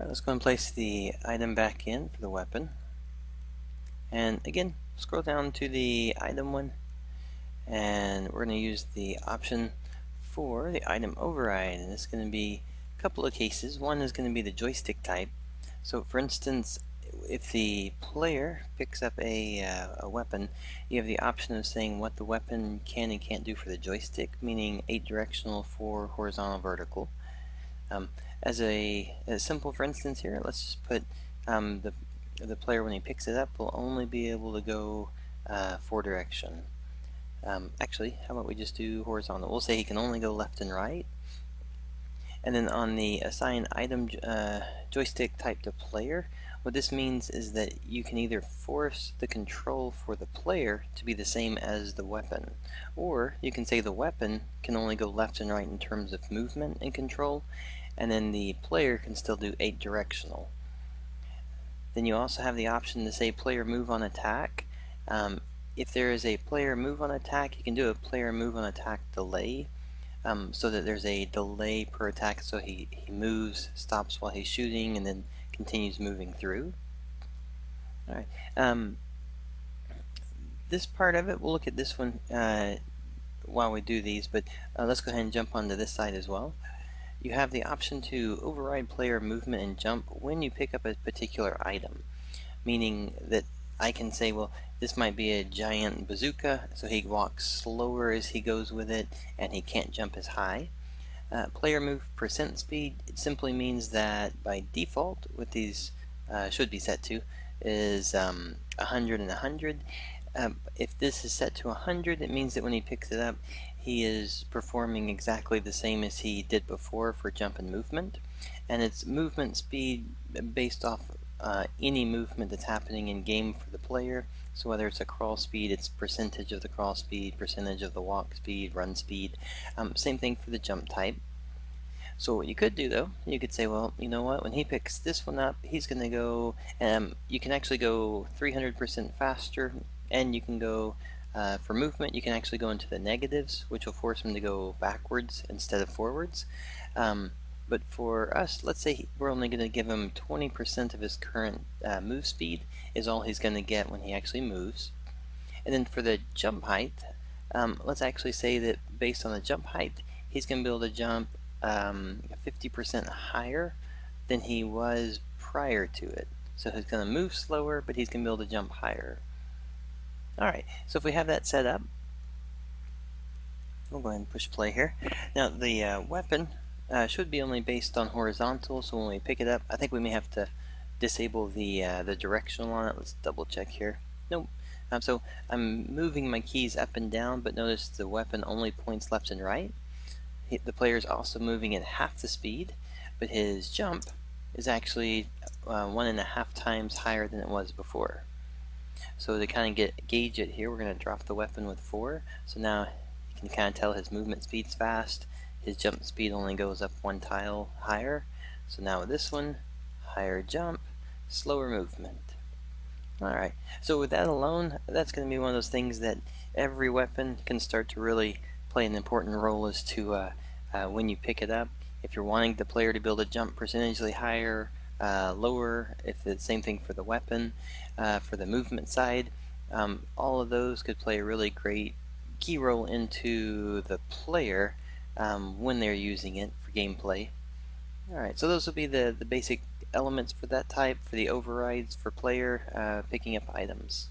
Alright, let's go and place the item back in for the weapon. And again, scroll down to the item one, and we're going to use the option for the item override. And it's going to be a couple of cases. One is going to be the joystick type. So for instance, if the player picks up a weapon, you have the option of saying what the weapon can and can't do for the joystick, meaning 8 directional, 4 horizontal, vertical. As a simple for instance here, let's just put the player, when he picks it up, will only be able to go 4 direction. Actually, how about we just do horizontal? We'll say he can only go left and right. And then on the assign item joystick type to player, what this means is that you can either force the control for the player to be the same as the weapon, or you can say the weapon can only go left and right in terms of movement and control, and then the player can still do 8 directional. Then you also have the option to say player move on attack. If there is a player move on attack, you can do a player move on attack delay, so that there's a delay per attack, so he moves, stops while he's shooting, and then continues moving through. Alright, this part of it, we'll look at this one while we do these, but let's go ahead and jump onto this side as well. You have the option to override player movement and jump when you pick up a particular item, meaning that I can say, well, this might be a giant bazooka, so he walks slower as he goes with it, and he can't jump as high. Player move percent speed, it simply means that by default, what these should be set to is 100 and 100. If this is set to 100, it means that when he picks it up, he is performing exactly the same as he did before for jump and movement. And it's movement speed based off any movement that's happening in game for the player. So whether it's a crawl speed, it's percentage of the crawl speed, percentage of the walk speed, run speed. Same thing for the jump type. So what you could do though, you could say, well, you know what, when he picks this one up, he's going to go, you can actually go 300% faster, and you can go, for movement, you can actually go into the negatives, which will force him to go backwards instead of forwards. But for us, let's say we're only going to give him 20% of his current move speed is all he's going to get when he actually moves. And then for the jump height, let's actually say that based on the jump height, he's going to be able to jump 50% higher than he was prior to it. So he's going to move slower, but he's going to be able to jump higher. Alright, so if we have that set up, we'll go ahead and push play here. Now the weapon should be only based on horizontal, so when we pick it up, I think we may have to disable the directional on it. Let's double check here. Nope. So I'm moving my keys up and down, but notice the weapon only points left and right. The player is also moving at half the speed, but his jump is actually 1.5 times higher than it was before. So to kind of gauge it here, we're going to drop the weapon with 4. So now you can kind of tell his movement speed's fast. His jump speed only goes up 1 tile higher. So now with this one, higher jump, slower movement. Alright, so with that alone, that's going to be one of those things that every weapon can start to really play an important role as to when you pick it up. If you're wanting the player to be able to jump percentagely higher, lower, if it's the same thing for the weapon, for the movement side, all of those could play a really great key role into the player when they're using it for gameplay. Alright, so those will be the basic elements for that type, for the overrides for player picking up items.